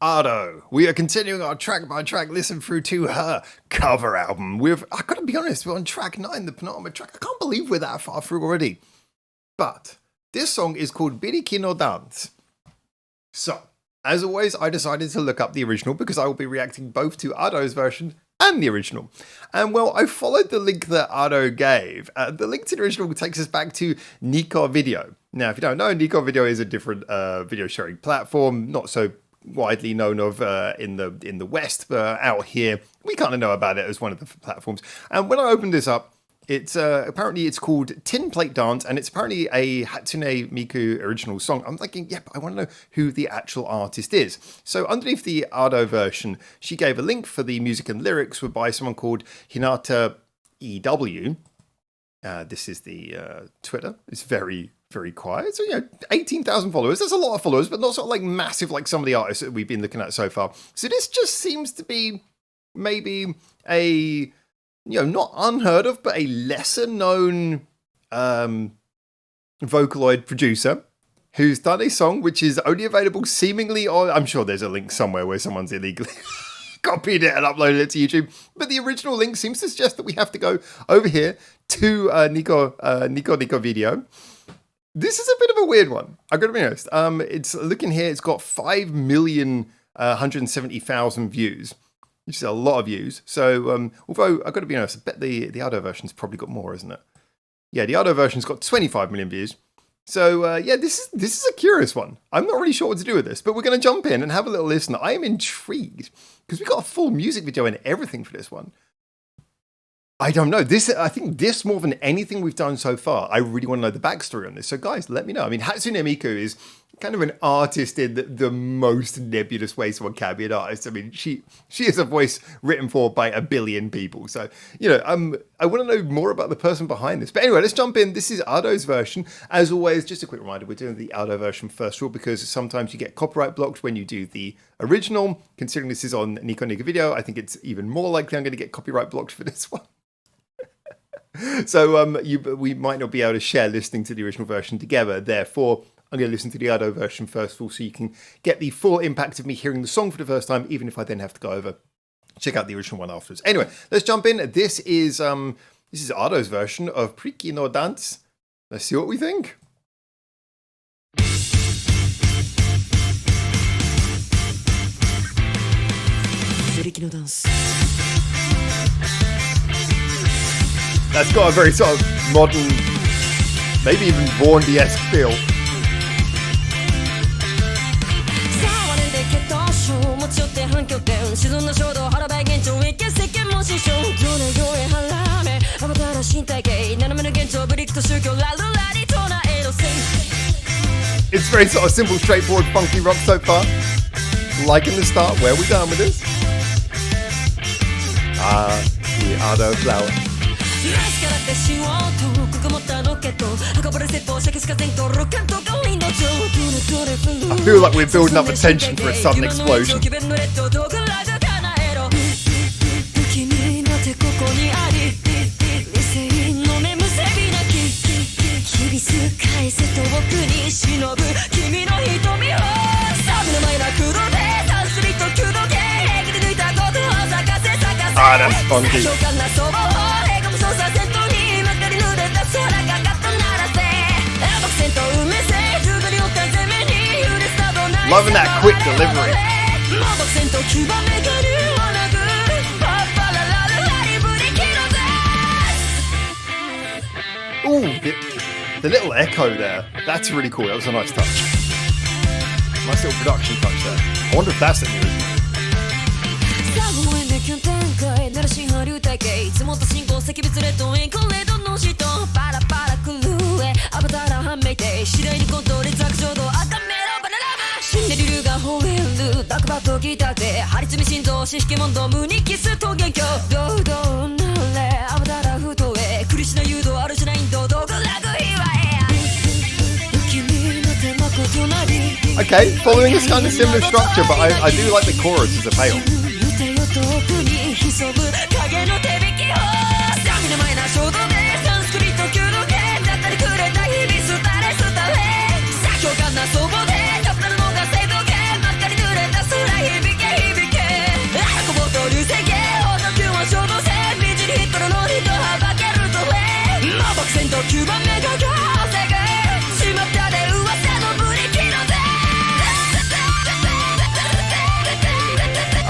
Ado. We are continuing our track by track listen through to her cover album. I gotta be honest, we're on track 9, the penultimate track. I can't believe we're that far through already. But this song is called Biriki no Dance. So, as always, I decided to look up the original because I will be reacting both to Ado's version and the original. And well, I followed the link that Ado gave. The link to the original takes us back to Nico Video. Now, if you don't know, Nico Video is a different video sharing platform, not so widely known of in the West, but out here we kind of know about it as one of the platforms. And when I opened this up, it's apparently it's called Tin Plate Dance, and it's apparently a Hatsune Miku original song. I'm thinking, yep, I want to know who the actual artist is. So underneath the Ado version, she gave a link for the music and lyrics were by someone called Hinata EW. This is the Twitter. It's very quiet. So, 18,000 followers. That's a lot of followers, but not sort of like massive like some of the artists that we've been looking at so far. So this just seems to be maybe a, not unheard of, but a lesser known Vocaloid producer who's done a song which is only available seemingly on, I'm sure there's a link somewhere where someone's illegally copied it and uploaded it to YouTube. But the original link seems to suggest that we have to go over here to Nico Video. This is a bit of a weird one. I've got to be honest. It's looking here. It's got 5,170,000 views, which is a lot of views. So, although I've got to be honest, I bet the Ado version's probably got more, isn't it? Yeah, the Ado version's got 25 million views. So, this is a curious one. I'm not really sure what to do with this, but we're going to jump in and have a little listen. I am intrigued because we got a full music video and everything for this one. I don't know. I think this more than anything we've done so far, I really want to know the backstory on this. So guys, let me know. I mean, Hatsune Miku is kind of an artist in the most nebulous way someone can be an artist. I mean, she is a voice written for by a billion people. So, I want to know more about the person behind this. But anyway, let's jump in. This is Ado's version. As always, just a quick reminder, we're doing the Ado version first of all because sometimes you get copyright blocked when you do the original. Considering this is on Nico Video, I think it's even more likely I'm going to get copyright blocked for this one. So we might not be able to share listening to the original version together. Therefore, I'm going to listen to the Ado version first of all so you can get the full impact of me hearing the song for the first time, even if I then have to go over, check out the original one afterwards. Anyway, let's jump in. This is Ado's version of Biriki no Dance. Let's see what we think. Biriki no Dance. That's got a very sort of modern, maybe even Vaughan-esque feel. It's very sort of simple, straightforward, funky rock so far. Liking the start. Where are we going with this? The Ado flower. I feel like we're building up attention for a sudden explosion. That's funky. Loving that quick delivery. Ooh, the little echo there. That's really cool. That was a nice touch. Nice little production touch there. I wonder if that's the new original. Okay, following this kind of similar structure, but I do like the chorus as a payoff.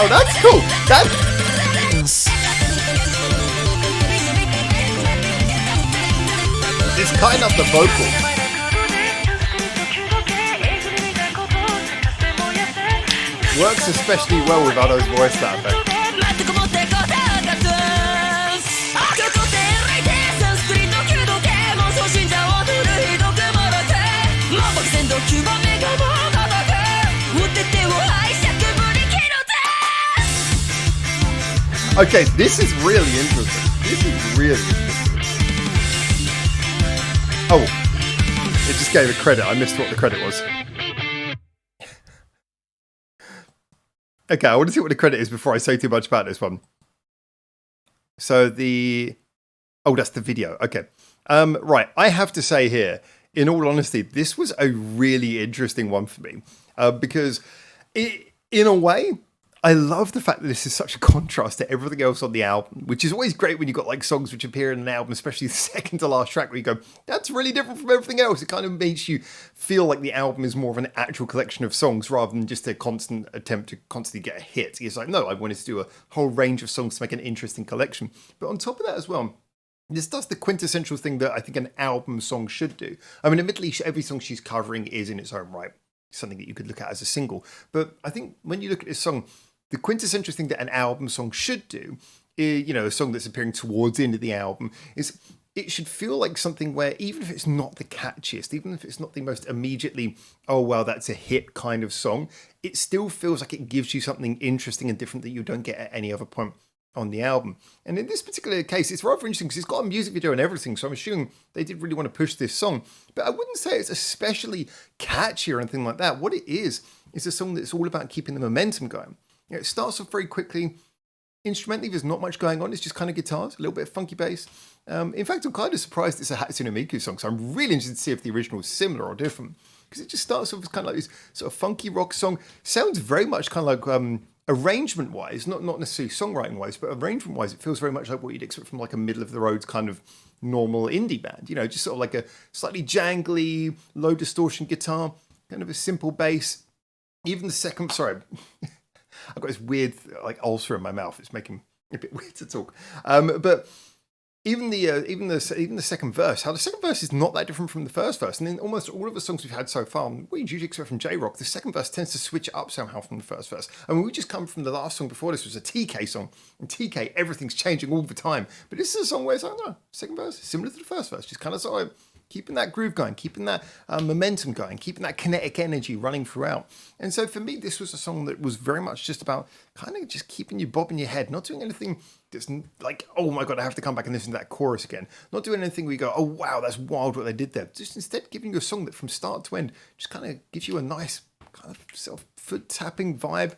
Oh, that's cool. That's it's kind of the vocal. Works especially well with Ado's voice, that effect. Okay, this is really interesting. This is really interesting. Oh, it just gave a credit. I missed what the credit was. Okay, I want to see what the credit is before I say too much about this one. So oh, that's the video. Okay. Right. I have to say here, in all honesty, this was a really interesting one for me because in a way, I love the fact that this is such a contrast to everything else on the album, which is always great when you've got like songs which appear in an album, especially the second to last track where you go, that's really different from everything else. It kind of makes you feel like the album is more of an actual collection of songs rather than just a constant attempt to constantly get a hit. It's like, no, I wanted to do a whole range of songs to make an interesting collection. But on top of that as well, this does the quintessential thing that I think an album song should do. I mean, admittedly, every song she's covering is in its own right something that you could look at as a single. But I think when you look at this song, the quintessential thing that an album song should do, you know, a song that's appearing towards the end of the album, is it should feel like something where even if it's not the catchiest, even if it's not the most immediately, oh, well, that's a hit kind of song, it still feels like it gives you something interesting and different that you don't get at any other point on the album. And in this particular case, it's rather interesting because it's got a music video and everything, so I'm assuming they did really want to push this song. But I wouldn't say it's especially catchy or anything like that. What it is a song that's all about keeping the momentum going. You know, it starts off very quickly. Instrumentally, there's not much going on. It's just kind of guitars, a little bit of funky bass. In fact, I'm kind of surprised it's a Hatsune Miku song, so I'm really interested to see if the original is similar or different. Because it just starts off as kind of like this sort of funky rock song. Sounds very much kind of like arrangement-wise, not necessarily songwriting-wise, but arrangement-wise, it feels very much like what you'd expect from like a middle-of-the-road kind of normal indie band. You know, just sort of like a slightly jangly, low distortion guitar, kind of a simple bass. Even the second, sorry, I've got this weird like ulcer in my mouth. It's making it a bit weird to talk. But even the second verse, how the second verse is not that different from the first verse. And in almost all of the songs we've had so far, what you usually expect from J-Rock, the second verse tends to switch it up somehow from the first verse. I mean, we just come from the last song before this was a TK song. And TK, everything's changing all the time. But this is a song where it's like, no, second verse is similar to the first verse. Just kind of sort of keeping that groove going, keeping that momentum going, keeping that kinetic energy running throughout. And so for me, this was a song that was very much just about kind of just keeping you bobbing your head, not doing anything that's like, oh my God, I have to come back and listen to that chorus again. Not doing anything where you go, oh wow, that's wild what they did there. Just instead giving you a song that from start to end just kind of gives you a nice kind of sort of foot tapping vibe.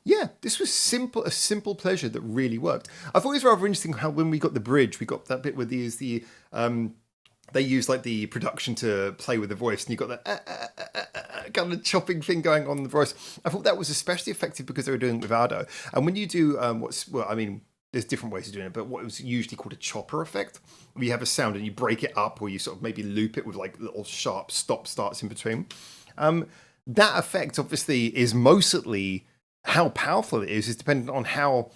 Yeah, this was a simple pleasure that really worked. I thought it was rather interesting how when we got the bridge, we got that bit where they use like the production to play with the voice, and you got that kind of chopping thing going on in the voice. I thought that was especially effective because they were doing it with Ado. And when you do there's different ways of doing it, but what was usually called a chopper effect, where you have a sound and you break it up, or you sort of maybe loop it with like little sharp stop starts in between. That effect obviously is mostly how powerful it is dependent on how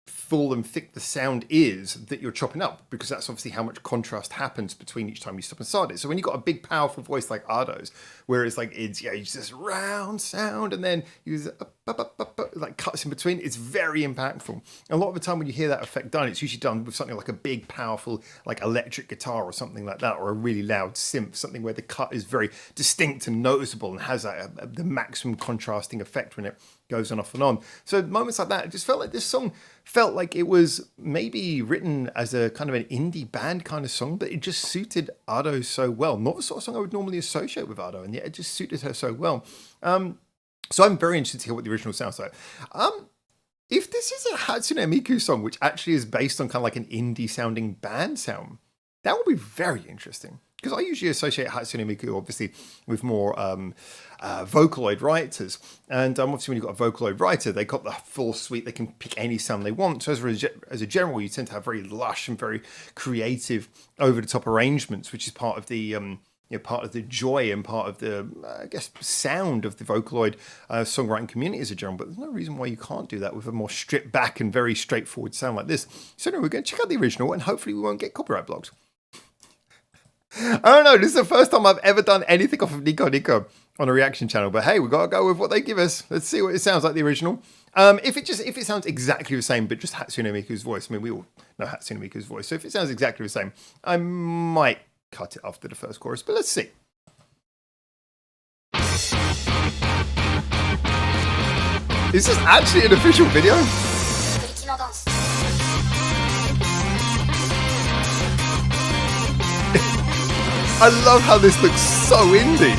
full and thick the sound is that you're chopping up, because that's obviously how much contrast happens between each time you stop and start it. So when you've got a big powerful voice like Ado's, where it's like it's this round sound and then you like cuts in between, it's very impactful. A lot of the time when you hear that effect done, it's usually done with something like a big powerful like electric guitar or something like that, or a really loud synth, something where the cut is very distinct and noticeable and has the maximum contrasting effect when it goes on off and on. So moments like that, it just felt like this song felt like it was maybe written as a kind of an indie band kind of song, but it just suited Ado so well. Not the sort of song I would normally associate with Ado, and yet it just suited her so well. So I'm very interested to hear what the original sounds like. If this is a Hatsune Miku song, which actually is based on kind of like an indie sounding band sound, that would be very interesting. Because I usually associate Hatsune Miku, obviously, with more Vocaloid writers. And obviously, when you've got a Vocaloid writer, they got the full suite. They can pick any sound they want. So as a general, you tend to have very lush and very creative, over-the-top arrangements, which is part of the part of the joy and part of the, I guess, sound of the Vocaloid songwriting community as a general. But there's no reason why you can't do that with a more stripped back and very straightforward sound like this. So anyway, we're going to check out the original, and hopefully we won't get copyright blocked. I don't know, this is the first time I've ever done anything off of Nico Nico on a reaction channel, but hey, we got to go with what they give us. Let's see what it sounds like the original. If it sounds exactly the same, but just Hatsune Miku's voice, I mean, we all know Hatsune Miku's voice, so if it sounds exactly the same, I might cut it after the first chorus, but let's see. Is this actually an official video? I love how this looks so indie.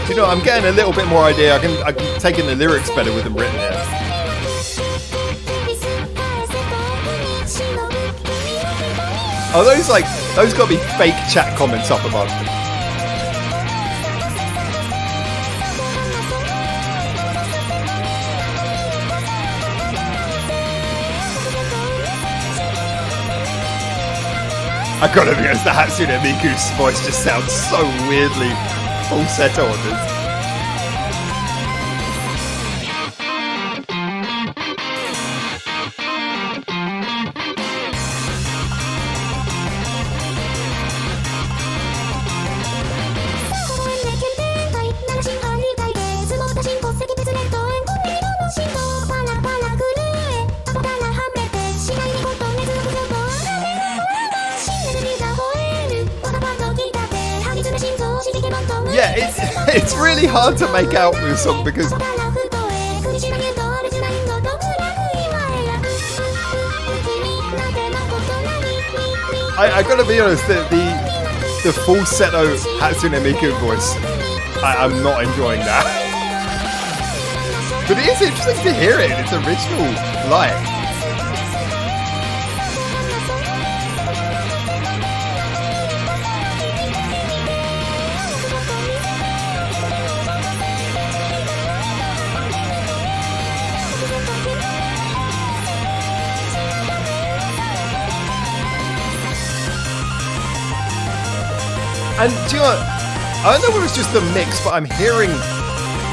You know, I'm getting a little bit more idea. I can take in the lyrics better with them written here. Oh, those got to be fake chat comments up above. I gotta be honest, the Hatsune Miku's voice just sounds so weirdly falsetto on this. Yeah, it's really hard to make out with this song because I gotta be honest, the falsetto Hatsune Miku voice, I'm not enjoying that. But it is interesting to hear it in its original light. And do you know what? I don't know whether it's just the mix, but I'm hearing,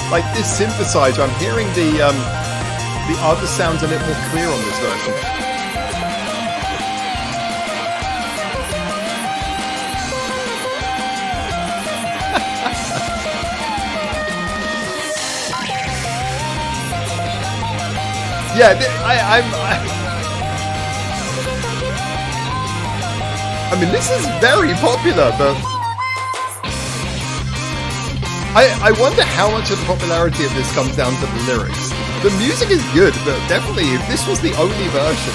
like this synthesizer, I'm hearing the other sounds a little more clear on this version. Yeah, I mean, this is very popular, but I wonder how much of the popularity of this comes down to the lyrics. The music is good, but definitely if this was the only version.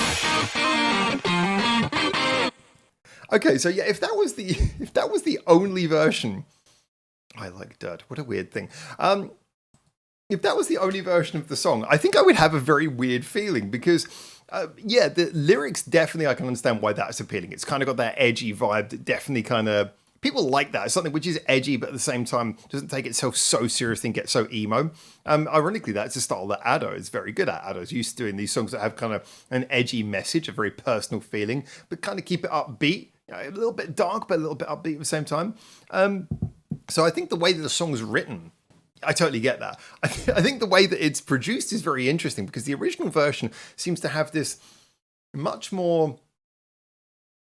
Okay, so yeah, if that was the only version, I like dirt. What a weird thing. If that was the only version of the song, I think I would have a very weird feeling because, yeah, the lyrics definitely I can understand why that's appealing. It's kind of got that edgy vibe that definitely kind of. People like that. It's something which is edgy, but at the same time doesn't take itself so seriously and get so emo. Ironically, that's a style that Ado is very good at. Ado's used to doing these songs that have kind of an edgy message, a very personal feeling, but kind of keep it upbeat. A little bit dark, but a little bit upbeat at the same time. So I think the way that the song's written, I totally get that. I think the way that it's produced is very interesting because the original version seems to have this much more.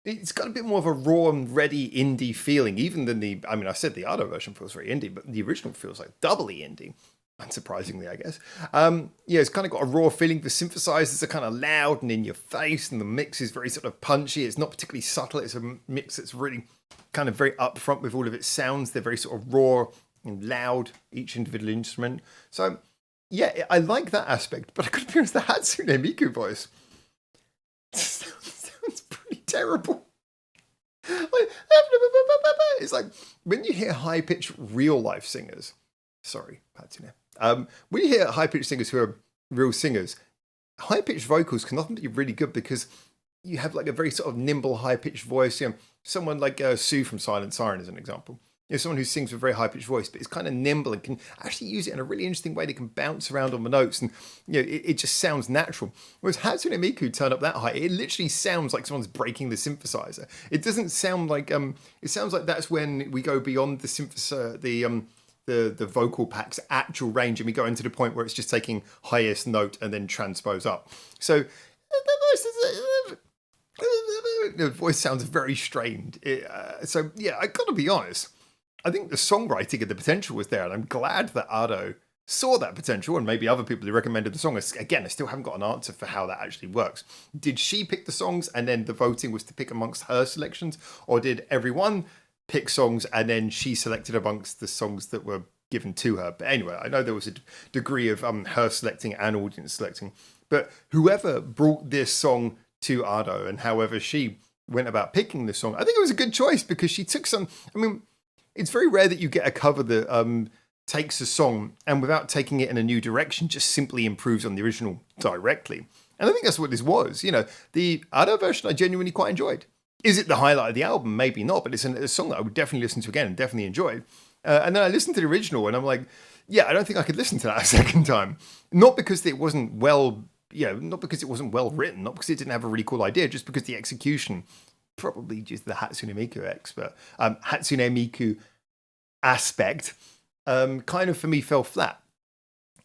It's got a bit more of a raw and ready indie feeling, even than I said the Ado version feels very indie, but the original feels like doubly indie, unsurprisingly, I guess. Yeah, it's kind of got a raw feeling. The synthesizers are kind of loud and in your face, and the mix is very sort of punchy. It's not particularly subtle. It's a mix that's really kind of very upfront with all of its sounds. They're very sort of raw and loud, each individual instrument. So yeah, I like that aspect, but I could be honest, the Hatsune Miku voice sounds pretty terrible. Like, it's like when you hear high pitched real life singers. Sorry, Hatsune. When you hear high pitched singers who are real singers, high pitched vocals can often be really good because you have like a very sort of nimble, high pitched voice. You know, someone like Sue from Silent Siren is an example. You know, someone who sings with a very high pitched voice, but is kind of nimble and can actually use it in a really interesting way. They can bounce around on the notes, and you know, it just sounds natural. Whereas Hatsune Miku turned up that high, it literally sounds like someone's breaking the synthesizer. It doesn't sound like It sounds like that's when we go beyond the synthesizer, the vocal pack's actual range, and we go into the point where it's just taking highest note and then transpose up. So the voice sounds very strained. So yeah, I gotta be honest. I think the songwriting and the potential was there, and I'm glad that Ado saw that potential, and maybe other people who recommended the song. Again, I still haven't got an answer for how that actually works. Did she pick the songs, and then the voting was to pick amongst her selections, or did everyone pick songs and then she selected amongst the songs that were given to her? But anyway, I know there was a degree of her selecting and audience selecting. But whoever brought this song to Ado and however she went about picking this song, I think it was a good choice because she took some. I mean, it's very rare that you get a cover that takes a song and without taking it in a new direction, just simply improves on the original directly. And I think that's what this was. You know, the Ado version I genuinely quite enjoyed. Is it the highlight of the album? Maybe not, but it's a song that I would definitely listen to again and definitely enjoy. And then I listened to the original and I'm like, yeah, I don't think I could listen to that a second time. Not because it wasn't well, not because it wasn't well written, not because it didn't have a really cool idea, just because the execution, probably just the Hatsune Miku aspect, kind of for me fell flat,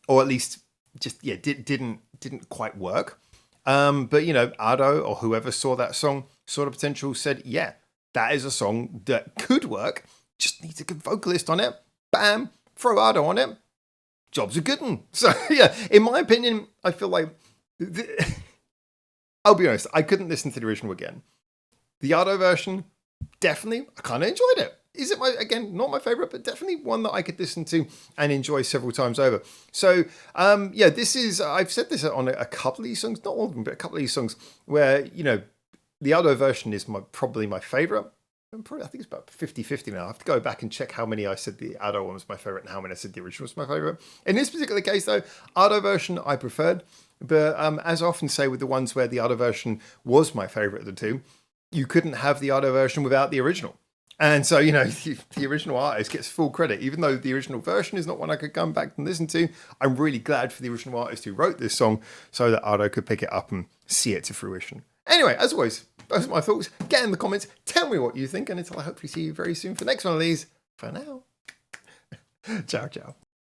or at least just didn't quite work. But you know, Ado or whoever saw that song, saw the potential, said, yeah, that is a song that could work. Just needs a good vocalist on it. Bam, throw Ado on it. Job's a good one. So yeah, in my opinion, I feel like I'll be honest, I couldn't listen to the original again. The Ado version, definitely, I kind of enjoyed it. Is it not my favorite, but definitely one that I could listen to and enjoy several times over. So, this is, I've said this on a couple of these songs, not all of them, but a couple of these songs where, you know, the Ado version is probably my favorite. I think it's about 50-50 now. I have to go back and check how many I said the Ado one was my favorite and how many I said the original was my favorite. In this particular case, though, Ado version I preferred. But as I often say with the ones where the Ado version was my favorite of the two, you couldn't have the Ado version without the original. And so, you know, the original artist gets full credit. Even though the original version is not one I could come back and listen to, I'm really glad for the original artist who wrote this song so that Ado could pick it up and see it to fruition. Anyway, as always, those are my thoughts. Get in the comments, tell me what you think, and until I hopefully see you very soon for the next one of these, for now, ciao, ciao.